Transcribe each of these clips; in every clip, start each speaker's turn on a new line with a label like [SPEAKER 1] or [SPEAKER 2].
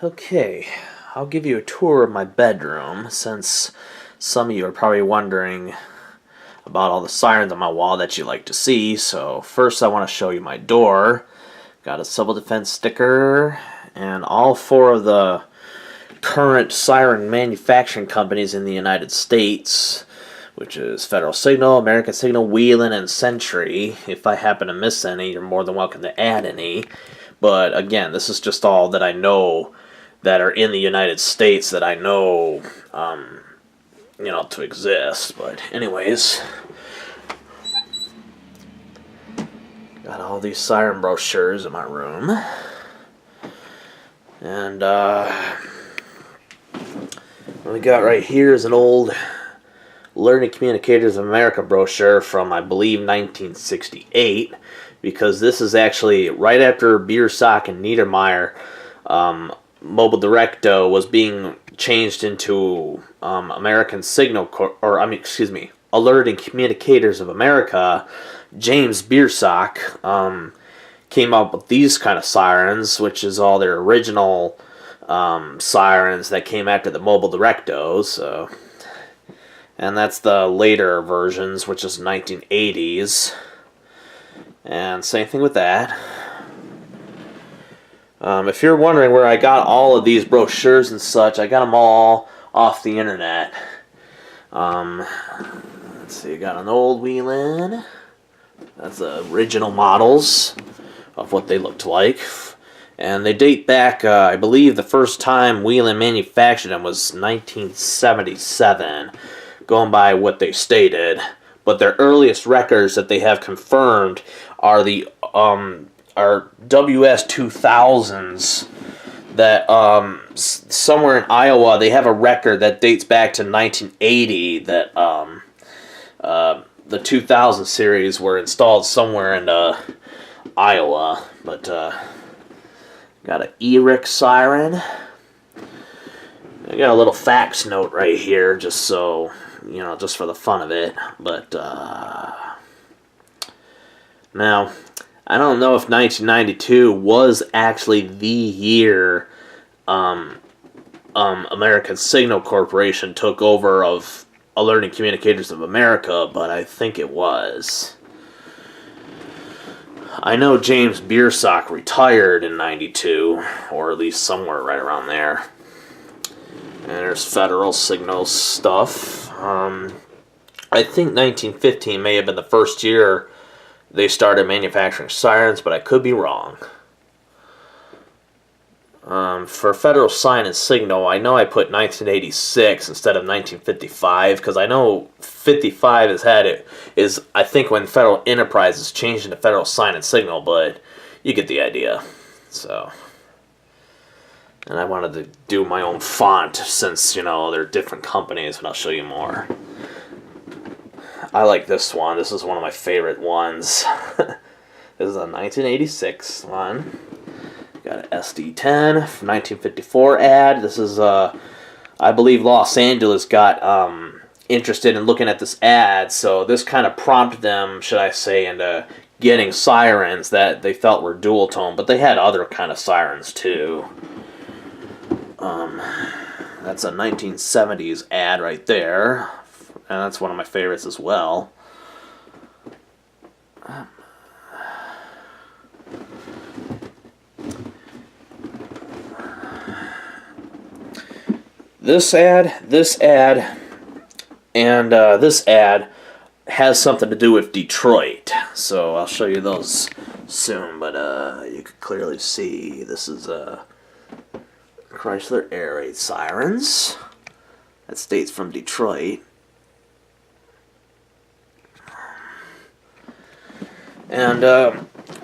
[SPEAKER 1] Okay, I'll give you a tour of my bedroom since some of you are probably wondering about all the sirens on my wall that you like to see. So first I want to show you my door. Got a civil defense sticker and all four of the current siren manufacturing companies in the United States, which is Federal Signal, American Signal, Wheeling, and Sentry. If I happen to miss any, you're more than welcome to add any. But again, this is just all that I know that are in the United States that I know, to exist. But anyways, got all these siren brochures in my room. And what we got right here is an old Learning Communicators of America brochure from, I believe, 1968, because this is actually right after Biersock and Niedermeyer, Mobile Directo was being changed into American Signal, Alerting Communicators of America. James Biersock came up with these kind of sirens, which is all their original sirens that came after the Mobile Directos. And that's the later versions, which is 1980s. And same thing with that. If you're wondering where I got all of these brochures and such, I got them all off the internet. Let's see, I got an old Wheeling. That's the original models of what they looked like. And they date back, I believe the first time Wheeling manufactured them was 1977, going by what they stated. But their earliest records that they have confirmed are the WS2000s that somewhere in Iowa they have a record that dates back to 1980 that the 2000 series were installed somewhere in Iowa. But got an ERIC siren. I got a little fax note right here just so, just for the fun of it. But now, I don't know if 1992 was actually the year American Signal Corporation took over of Alerting Communicators of America, but I think it was. I know James Biersock retired in 92, or at least somewhere right around there. And there's Federal Signal stuff. I think 1915 may have been the first year they started manufacturing sirens, but I could be wrong. For Federal Sign and Signal, I know I put 1986 instead of 1955, because I know 55 is I think when Federal Enterprises changed into Federal Sign and Signal, but you get the idea. So, and I wanted to do my own font since, they're different companies, and I'll show you more. I like this one. This is one of my favorite ones. This is a 1986 one. Got an SD10 from 1954 ad. This is, I believe Los Angeles got interested in looking at this ad, so this kind of prompted them, should I say, into getting sirens that they felt were dual tone, but they had other kind of sirens too. That's a 1970s ad right there. And that's one of my favorites as well. This ad, and this ad has something to do with Detroit. So I'll show you those soon, but you can clearly see this is Chrysler Air Raid sirens. That states from Detroit. And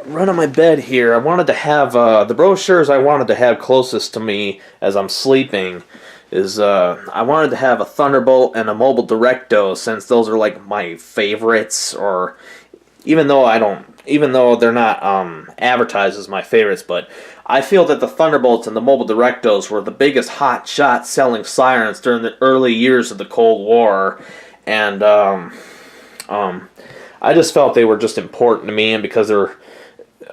[SPEAKER 1] right on my bed here, I wanted to have the brochures I wanted to have closest to me as I'm sleeping is I wanted to have a Thunderbolt and a Mobile Directo, since those are like my favorites, or even though they're not advertised as my favorites, but I feel that the Thunderbolts and the Mobile Directos were the biggest hot shot selling sirens during the early years of the Cold War, and I just felt they were just important to me, and because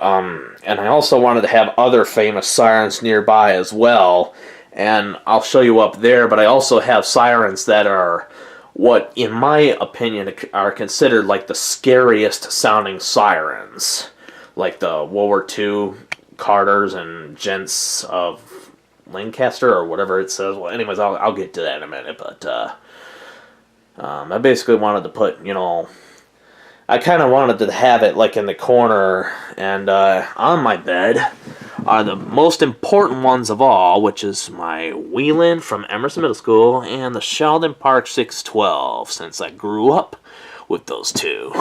[SPEAKER 1] And I also wanted to have other famous sirens nearby as well, and I'll show you up there, but I also have sirens that are what, in my opinion, are considered like the scariest sounding sirens, like the World War II Carters and Gents of Lancaster, or whatever it says. Well, anyways, I'll get to that in a minute, but I basically wanted to put, I kind of wanted to have it like in the corner, and on my bed are the most important ones of all, which is my Wheelan from Emerson Middle School and the Sheldon Park 612, since I grew up with those two.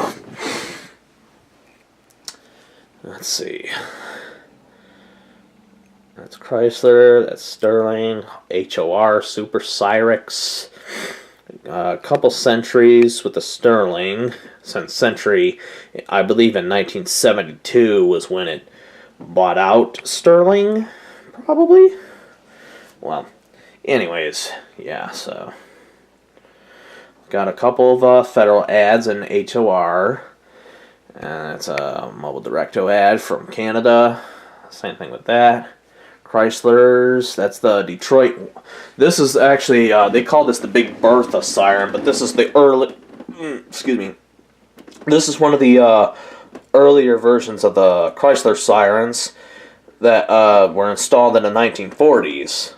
[SPEAKER 1] Let's see. That's Chrysler, that's Sterling, HOR, Super Cyrix, a couple Centuries with the Sterling, since Century, I believe in 1972 was when it bought out Sterling, probably? Well, anyways, yeah, so got a couple of federal ads in HOR, and it's a Mobile Directo ad from Canada, same thing with that. Chrysler's, that's the Detroit. This is actually, they call this the Big Bertha siren, but this is the early, excuse me, this is one of the earlier versions of the Chrysler sirens that were installed in the 1940s.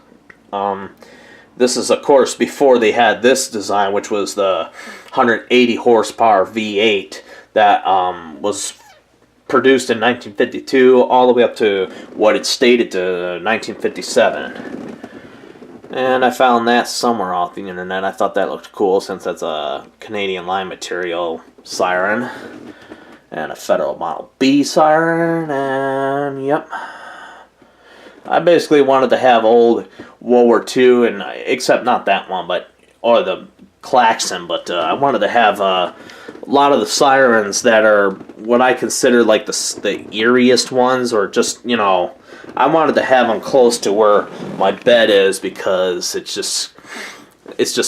[SPEAKER 1] This is, of course, before they had this design, which was the 180 horsepower V8 that was produced in 1952 all the way up to what it stated to 1957. And I found that somewhere off the internet. I thought that looked cool since that's a Canadian line material siren. And a Federal Model B siren, and yep. I basically wanted to have old World War II, and except not that one, or the klaxon, but I wanted to have a lot of the sirens that are what I consider like the eeriest ones, or just, I wanted to have them close to where my bed is, because it's just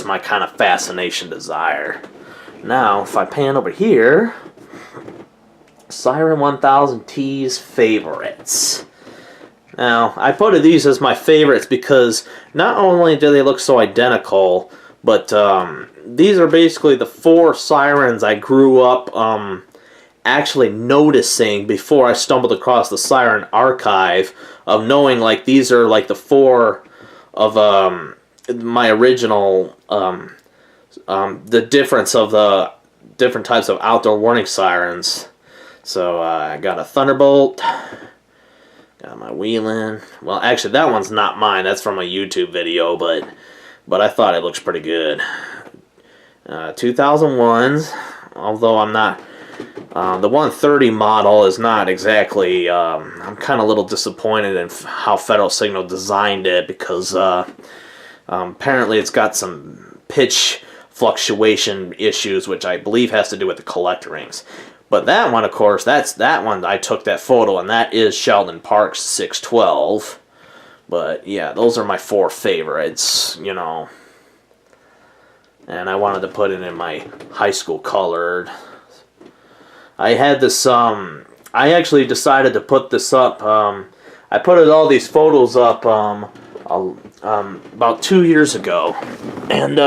[SPEAKER 1] my kind of fascination desire. Now, if I pan over here, Siren 1000T's favorites. Now, I put these as my favorites because not only do they look so identical, but these are basically the 4 sirens I grew up actually noticing before I stumbled across the siren archive, of knowing like these are like the 4 of my original, the difference of the different types of outdoor warning sirens. So I got a Thunderbolt, got my Wheelan. Well, actually, that one's not mine. That's from a YouTube video, but I thought it looks pretty good. 2001s, although I'm not. The 130 model is not exactly. I'm kind of a little disappointed in how Federal Signal designed it, because apparently it's got some pitch fluctuation issues, which I believe has to do with the collector rings. But that one, of course, that one I took that photo, and that is Sheldon Park's 612. But yeah, those are my 4 favorites, And I wanted to put it in my high school colored. I had this, I actually decided to put this up, I put all these photos up about 2 years ago. And,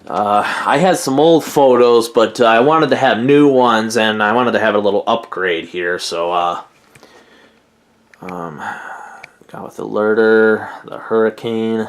[SPEAKER 1] I had some old photos, but I wanted to have new ones, and I wanted to have a little upgrade here, so, got with the Alerter, the Hurricane,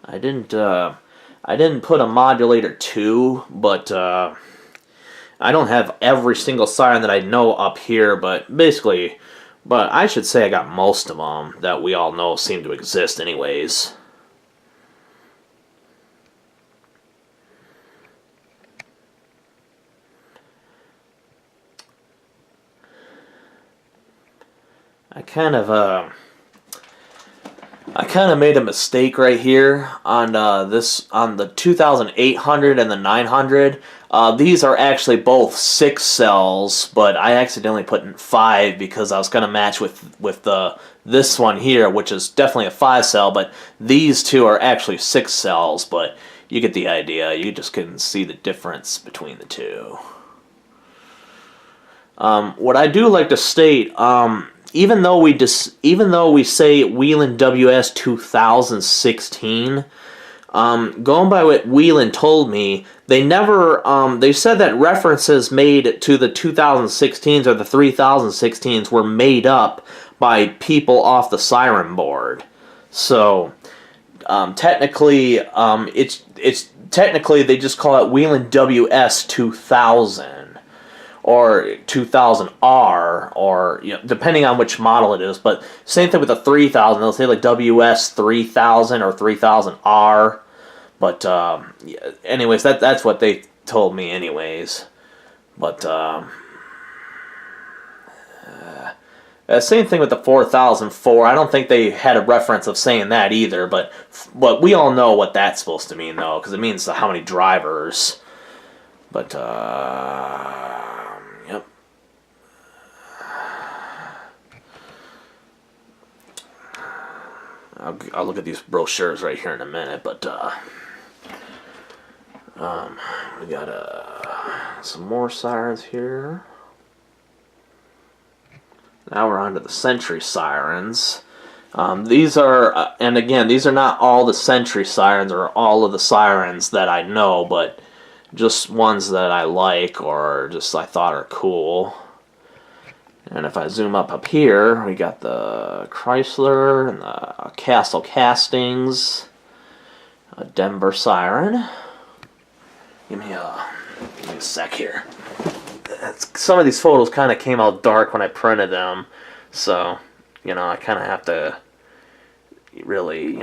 [SPEAKER 1] I didn't put a modulator 2, but I don't have every single siren that I know up here, but I should say I got most of them that we all know seem to exist anyways. I kind of, I kind of made a mistake right here on on the 2800 and the 900. These are actually both 6 cells, but I accidentally put in 5 because I was going to match with the this one here, which is definitely a 5 cell, but these two are actually 6 cells, but you get the idea. You just can see the difference between the two. What I do like to state, even though we say Wheeling WS 2016, going by what Wheeling told me, they never they said that references made to the 2016s or the 3016s were made up by people off the Siren board. So technically, it's technically they just call it Wheeling WS 2000. Or 2000R, or depending on which model it is. But same thing with the 3000. They'll say like WS 3000 or 3000R. But anyways, that's what they told me, anyways. But same thing with the 4004. I don't think they had a reference of saying that either. But we all know what that's supposed to mean, though, because it means how many drivers. But yep. I'll look at these brochures right here in a minute, but we got some more sirens here. Now we're on to the Sentry sirens. These are, and again, these are not all the Sentry sirens or all of the sirens that I know, but just ones that I like or just I thought are cool. And if I zoom up here, we got the Chrysler and the Castle Castings, a Denver Siren. Give me a sec here. Some of these photos kind of came out dark when I printed them, so I kind of have to really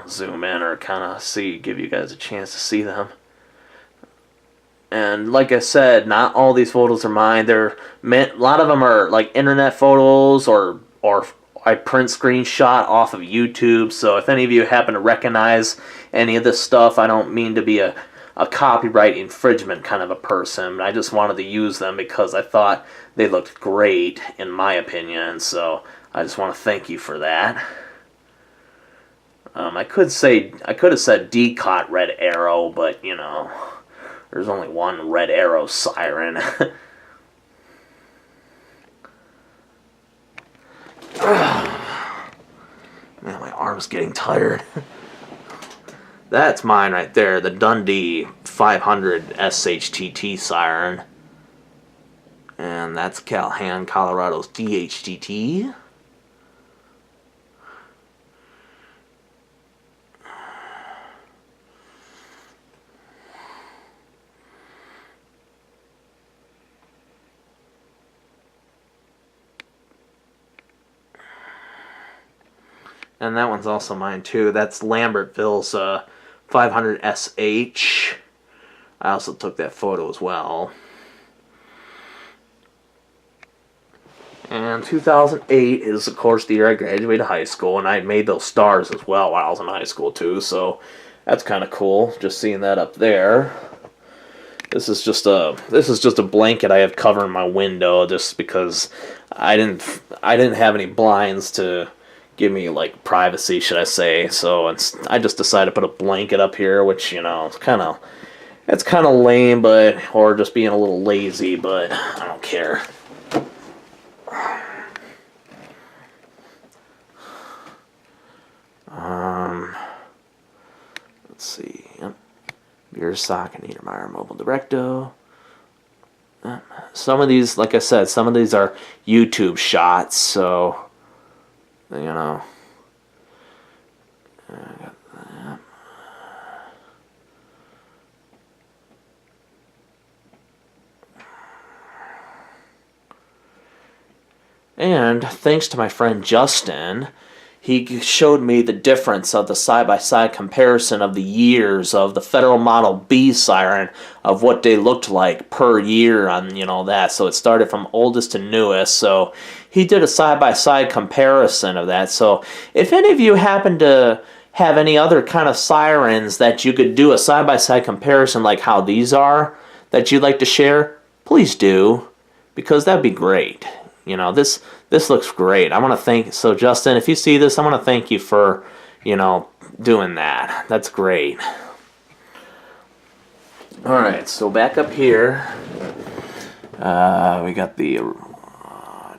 [SPEAKER 1] zoom in or kind of give you guys a chance to see them. And like I said, not all these photos are mine. A lot of them are like internet photos or I print screenshot off of YouTube. So if any of you happen to recognize any of this stuff, I don't mean to be a copyright infringement kind of a person. I just wanted to use them because I thought they looked great, in my opinion. So I just want to thank you for that. I could have said Decot Red Arrow, but there's only one Red Arrow siren. Man, my arm's getting tired. That's mine right there, the Dundee 500 SHTT siren. And that's Calhan, Colorado's DHTT. And that one's also mine too. That's Lambertville's 500 SH. I also took that photo as well. And 2008 is, of course, the year I graduated high school, and I made those stars as well while I was in high school too. So that's kind of cool, just seeing that up there. This is just a blanket I have covering my window, just because I didn't have any blinds to give me like privacy, should I say. So I just decided to put a blanket up here, which it's kind of lame, or just being a little lazy, but I don't care. Let's see. Yep. Beer Sock and Niedermeyer Mobile Directo. Some of these, like I said, some of these are YouTube shots, so and thanks to my friend Justin, he showed me the difference of the side-by-side comparison of the years of the Federal Model B siren, of what they looked like per year on, that. So it started from oldest to newest. So he did a side-by-side comparison of that. So if any of you happen to have any other kind of sirens that you could do a side-by-side comparison like how these are that you'd like to share, please do, because that'd be great. This looks great. I want to thank, so Justin, if you see this, I want to thank you for, doing that. That's great. All right, so back up here, we got the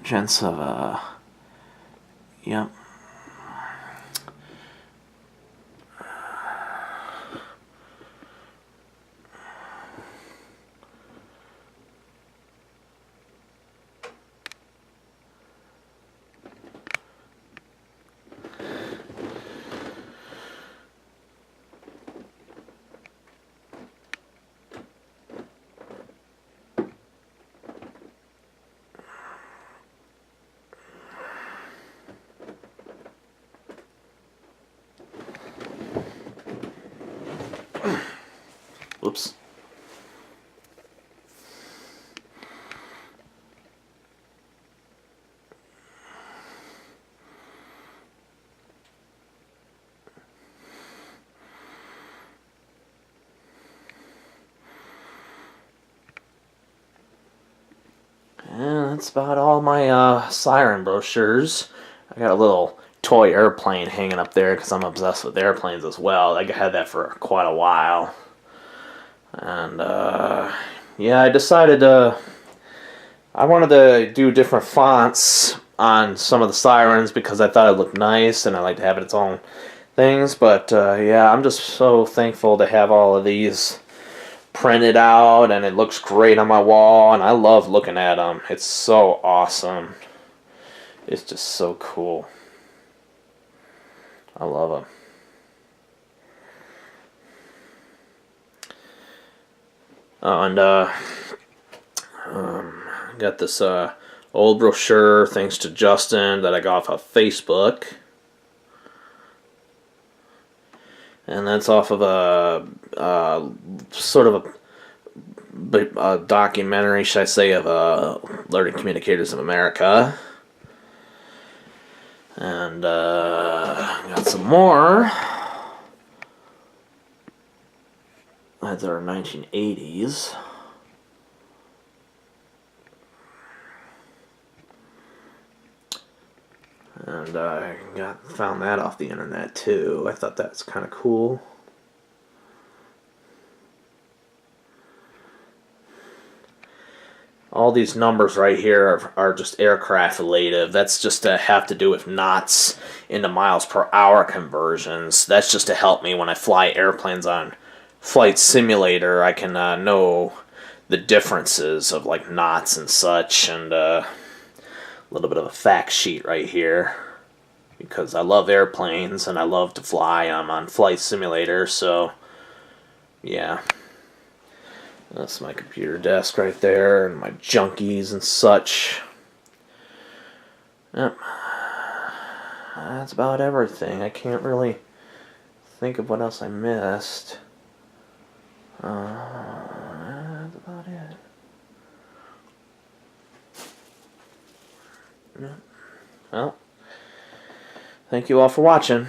[SPEAKER 1] gents of, yep. Whoops. And that's about all my siren brochures. I got a little toy airplane hanging up there because I'm obsessed with airplanes as well. I had that for quite a while. And yeah, I decided I wanted to do different fonts on some of the sirens because I thought it looked nice and I like to have its own things. But yeah, I'm just so thankful to have all of these printed out, and it looks great on my wall, and I love looking at them. It's so awesome. It's just so cool. I love them. And got this old brochure, thanks to Justin, that I got off of Facebook. And that's off of a sort of a documentary, should I say, of Learning Communicators of America. And got some more. That's our 1980s. And I found that off the internet too. I thought that's kind of cool. All these numbers right here are just aircraft related. That's just to have to do with knots into miles per hour conversions. That's just to help me when I fly airplanes on Flight Simulator. I can know the differences of like knots and such, and a little bit of a fact sheet right here because I love airplanes and I love to fly. I'm on Flight Simulator, so yeah. That's my computer desk right there, and my junkies and such. Yep. That's about everything. I can't really think of what else I missed. That's about it. Yep. Well, thank you all for watching.